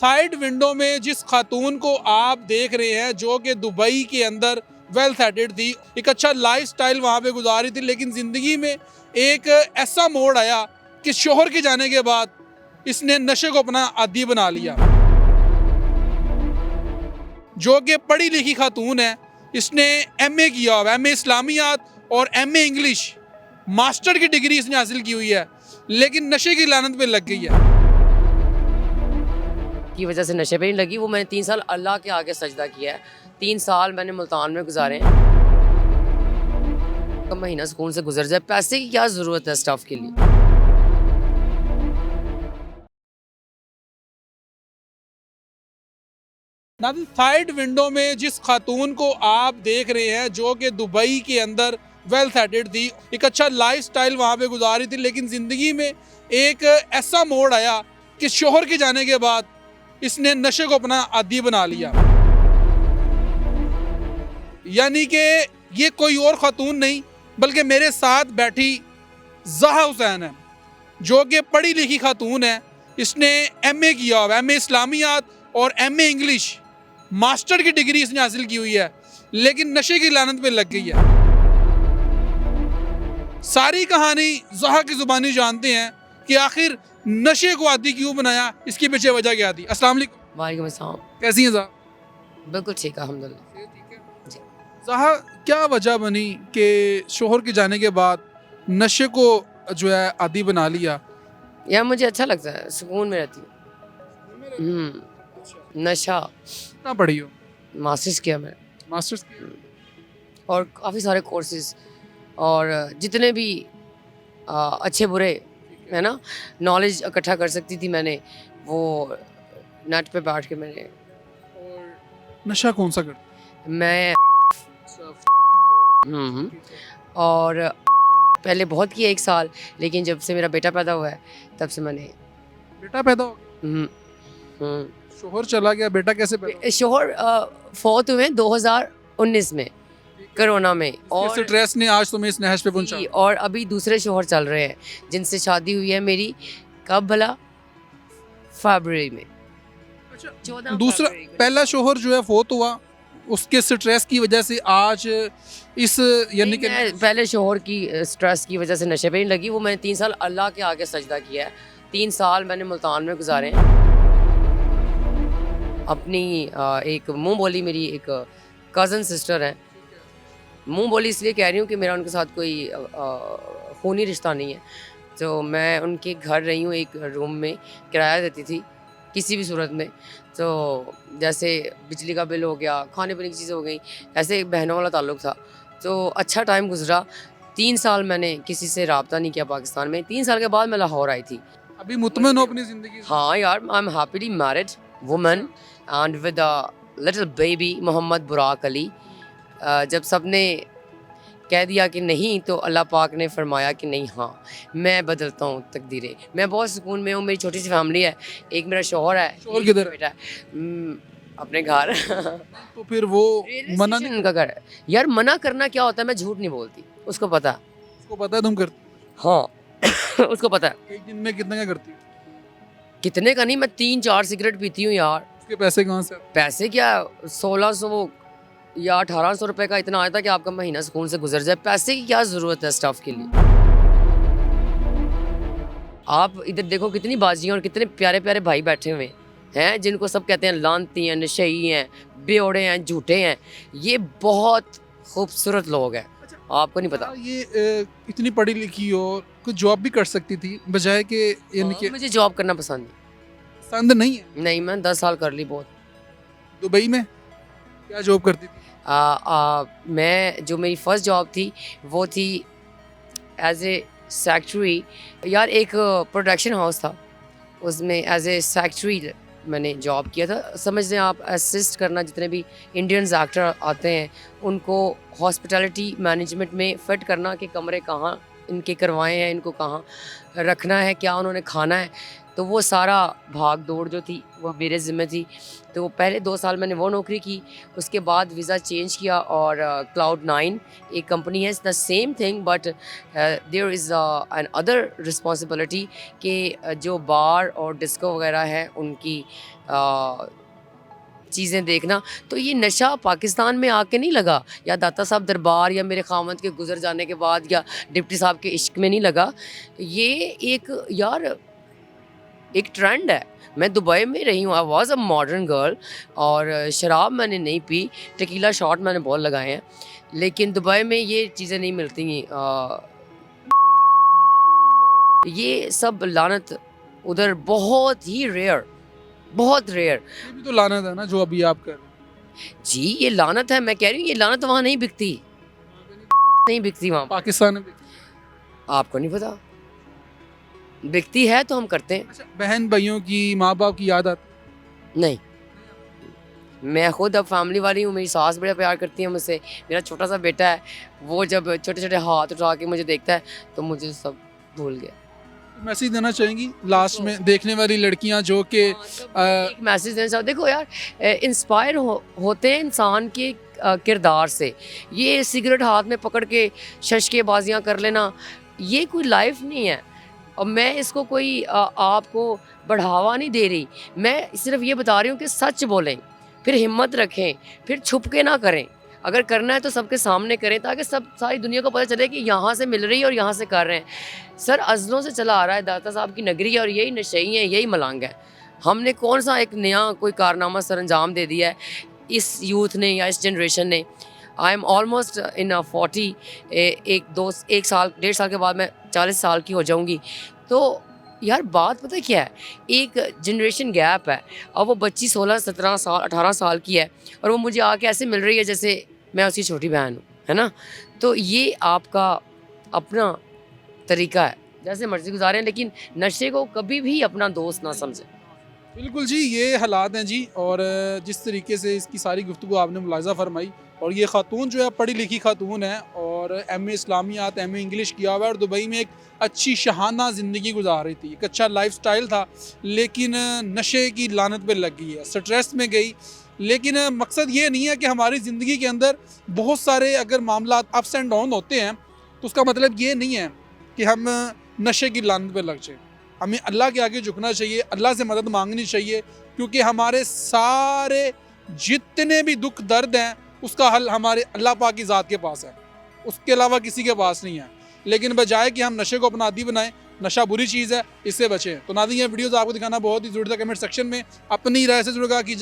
Side window में जिस खातून को आप देख रहे हैं जो कि दुबई के अंदर वेल सेटेड थी, एक अच्छा लाइफस्टाइल वहाँ पे गुजार रही थी, लेकिन ज़िंदगी में एक ऐसा मोड़ आया कि शोहर के जाने के बाद इसने नशे को अपना आदी बना लिया। जो कि पढ़ी लिखी खातून है, इसने एमए किया हुआ, एमए इस्लामियात और एमए इंग्लिश, मास्टर की डिग्री इसने हासिल की हुई है, लेकिन नशे की लानत पे लग गई है। की वजह से नशे पे नहीं लगी। वो मैंने 3 साल अल्लाह के आगे सजदा किया है। 3 साल मैंने मुल्तान में गुजारे हैं। तो महीना सुकून से गुजर जाए, पैसे की क्या ज़रूरत है स्टफ़ के लिए। नाज़रीन, साइड विंडो में जिस खातून को आप देख रहे हैं जो कि दुबई के अंदर वेल सेटेड थी, एक अच्छा लाइफस्टाइल वहाँ पे गुजार रही थी, लेकिन ज़िंदगी में एक ऐसा मोड़ आया कि शोहर के जाने के बाद इसने नशे को अपना आदी बना लिया। यानी कि ये कोई और खातून नहीं बल्कि मेरे साथ बैठी ज़हा हुसैन है, जो कि पढ़ी लिखी खातून है। इसने एमए किया हुआ, एमए इस्लामियात और एमए इंग्लिश, मास्टर की डिग्री इसने हासिल की हुई है, लेकिन नशे की लानत पे लग गई है। सारी कहानी ज़हा की ज़ुबानी जानते हैं कि आखिर नशे को आदी क्यों बनाया, इसके पीछे वजह क्या थी। अस्सलाम वालेकुम। वालेकुम अस्सलाम। कैसी हैं ज़हा? बिल्कुल ठीक है, अल्हम्दुलिल्लाह। जी। ज़हा, क्या वजह बनी कि शोहर के जाने के बाद नशे को जो है आदी बना लिया? यार मुझे अच्छा लगता है, सुकून में रहती हूँ। नशा कितना पढ़ी हो? मास्टर्स किया मैंने मास्टर्स? और काफ़ी सारे कोर्सेज़ और जितने भी अच्छे बुरे है ना नॉलेज इकट्ठा कर सकती थी मैंने, वो नेट पे बैठ के मैंने। और नशा कौन सा करते? मैं और पहले बहुत किया 1 साल, लेकिन जब से मेरा बेटा पैदा हुआ है तब से मैंने बेटा पैदा हो गया, हम्म, हम्म। शोहर चला गया, बेटा कैसे पैदा? शोहर फौत हुए 2019 में कोरोना में, और स्ट्रेस ने आज तुम्हें इस नहज पे पहुंचा। और अभी दूसरे शोहर चल रहे हैं जिनसे शादी हुई है मेरी। कब भला? फरवरी में। अच्छा, 14 दूसरा फरवरी को। पहला शोहर जो है फोत हुआ, उसके स्ट्रेस की वजह से आज इस यानी कि मैं पहले शोहर की स्ट्रेस की वजह से नशे पे नहीं लगी। वो मैंने 3 साल अल्लाह के आगे सजदा किया है। 3 साल मैंने मुल्तान में गुजारे हैं। अपनी एक मुंह बोली मेरी एक कज़न सिस्टर है। मुंह बोली इसलिए कह रही हूँ कि मेरा उनके साथ कोई खूनी रिश्ता नहीं है। तो मैं उनके घर रही हूँ, एक रूम में किराया देती थी किसी भी सूरत में। तो जैसे बिजली का बिल हो गया, खाने पीने की चीज़ें हो गई, ऐसे एक बहनों वाला ताल्लुक़ था। तो अच्छा टाइम गुजरा। 3 साल मैंने किसी से रब्ता नहीं किया पाकिस्तान में। 3 साल के बाद मैं लाहौर आई थी। अभी मुतमइन हो अपनी जिंदगी से? हाँ यार, I am happily married woman and with a little baby Mohammad Burak Ali. जब सबने कह दिया कि नहीं, तो अल्लाह पाक ने फरमाया कि नहीं, हाँ मैं बदलता हूँ तकदीरें। मैं बहुत सुकून में हूँ। मेरी छोटी सी फैमिली है। एक मेरा शौहर है। शोहर किधर? बेटा है अपने घर। तो फिर वो मना नहीं? उनका घर है। यार मना करना क्या होता है, मैं झूठ नहीं बोलती, उसको पता है। उसको पता है तुम करती? हाँ उसको पता है। एक दिन में कितना क्या करती हो? कितने का नहीं, मैं 3-4 सिगरेट पीती हूँ यार। उसके पैसे कहाँ से आते? पैसे क्या, 1600 या 1800 रुपए का इतना आया था कि आपका महीना सुकून से गुजर जाए। पैसे की क्या ज़रूरत है स्टफ़ के लिए। आप इधर देखो कितनी बाजियाँ और कितने प्यारे प्यारे भाई बैठे हुए हैं जिनको सब कहते हैं लानती हैं, नशेई हैं, बेवड़े हैं, झूठे हैं। ये बहुत खूबसूरत लोग हैं, आपको नहीं पता। ये इतनी पढ़ी लिखी हो, कुछ जॉब भी कर सकती थी बजाय कि यानी कि। मुझे जॉब करना पसंद नहीं। पसंद नहीं है? नहीं, मैं 10 साल कर ली बहुत। दुबई में क्या जॉब करती थी? मैं जो मेरी फ़र्स्ट जॉब थी वो थी एज ए सेक्रेटरी। यार एक प्रोडक्शन हाउस था, उसमें एज ए सेक्रेटरी मैंने जॉब किया था। समझ लें आप, असिस्ट करना जितने भी इंडियंस एक्टर आते हैं उनको हॉस्पिटैलिटी मैनेजमेंट में फ़िट करना कि कमरे कहाँ इनके करवाए हैं, इनको कहाँ रखना है, क्या उन्होंने खाना है। तो वो सारा भाग दौड़ जो थी वो मेरे ज़िम्मे थी। तो पहले 2 साल मैंने वो नौकरी की, उसके बाद वीज़ा चेंज किया और Cloud9 एक कंपनी है, the same thing but there is an other responsibility कि जो बार और डिस्को वगैरह है उनकी चीज़ें देखना। तो ये नशा पाकिस्तान में आके नहीं लगा, या दाता साहब दरबार या मेरे खामद के गुजर जाने के बाद या डिप्टी साहब के इश्क में नहीं लगा। ये एक यार एक ट्रेंड है। मैं दुबई में रही हूँ, I was a modern girl, और शराब मैंने नहीं पी, टेकीला शॉट मैंने बहुत लगाए हैं, लेकिन दुबई में ये चीज़ें नहीं मिलती। ये सब लानत उधर बहुत ही रेयर, बहुत रेयर। ये भी तो लानत है ना जो अभी आप कर रहे हैं। जी ये लानत है, मैं कह रही हूँ ये लानत वहाँ नहीं बिकती, नहीं बिकती वहाँ। पाकिस्तान में। आपको नहीं पता, बिकती है तो हम करते हैं। अच्छा, बहन भाइयों की, माँ बाप की याद आती? नहीं, मैं खुद अब फैमिली वाली हूँ, मेरी सास बड़ा प्यार करती है मुझसे, मेरा छोटा सा बेटा है, वो जब छोटे छोटे हाथ उठा के मुझे देखता है तो मुझे सब भूल गया। मैसेज देना चाहेंगी लास्ट में देखने वाली लड़कियां जो कि एक मैसेज देना चाहूँ, देखो यार, इंस्पायर होते हैं इंसान के किरदार से। ये सिगरेट हाथ में पकड़ के शशकेबाजियाँ कर लेना, ये कोई लाइफ नहीं है। और मैं इसको कोई आपको बढ़ावा नहीं दे रही, मैं सिर्फ ये बता रही हूँ कि सच बोलें, फिर हिम्मत रखें, फिर छुप के ना करें। अगर करना है तो सबके सामने करें, ताकि सब सारी दुनिया को पता चले कि यहाँ से मिल रही है और यहाँ से कर रहे हैं। सर अज़लों से चला आ रहा है दाता साहब की नगरी है, और यही नशई है, यही मलंग है। हमने कौन सा एक नया कोई कारनामा सर अंजाम दे दिया है इस यूथ ने या इस जनरेशन ने। आई एम ऑलमोस्ट इन 40, एक साल 1.5 साल के बाद मैं 40 साल की हो जाऊँगी। तो यार बात पता क्या है, एक जनरेशन गैप है, और वो बच्ची 16, 17 साल, 18 साल की है, और वो मुझे आके ऐसे मिल रही है जैसे मैं उसकी छोटी बहन हूँ, है ना। तो ये आपका अपना तरीका है, जैसे मर्जी गुजारें, लेकिन नशे को कभी भी अपना दोस्त ना समझें। बिल्कुल जी, ये हालात हैं जी। और जिस तरीके से इसकी सारी गुफ्तगू आपने मुलाज़ा फरमाई, और ये खातून जो है पढ़ी लिखी खातून है, और एम ए इस्लामियात, एम ए इंग्लिश किया हुआ है, और दुबई में एक अच्छी शहाना ज़िंदगी गुजार रही थी, एक अच्छा लाइफस्टाइल था, लेकिन नशे की लानत पे लग गई है, स्ट्रेस में गई। लेकिन मकसद ये नहीं है कि हमारी ज़िंदगी के अंदर बहुत सारे अगर मामला अप्स एंड डाउन होते हैं तो उसका मतलब ये नहीं है कि हम नशे की लानत पे लग जाए। हमें अल्लाह के आगे झुकना चाहिए, अल्लाह से मदद मांगनी चाहिए, क्योंकि हमारे सारे जितने भी दुख दर्द हैं उसका हल हमारे अल्लाह पाक की ज़ात के पास है, उसके अलावा किसी के पास नहीं है। लेकिन बजाय कि हम नशे को अपना आदी बनाएं, नशा बुरी चीज़ है, इससे बचें। तो नाज़रीन, ये वीडियोज़ आपको दिखाना बहुत ही ज़रूरी था। कमेंट सेक्शन में अपनी राय से ज़रूर कहा कीजिए।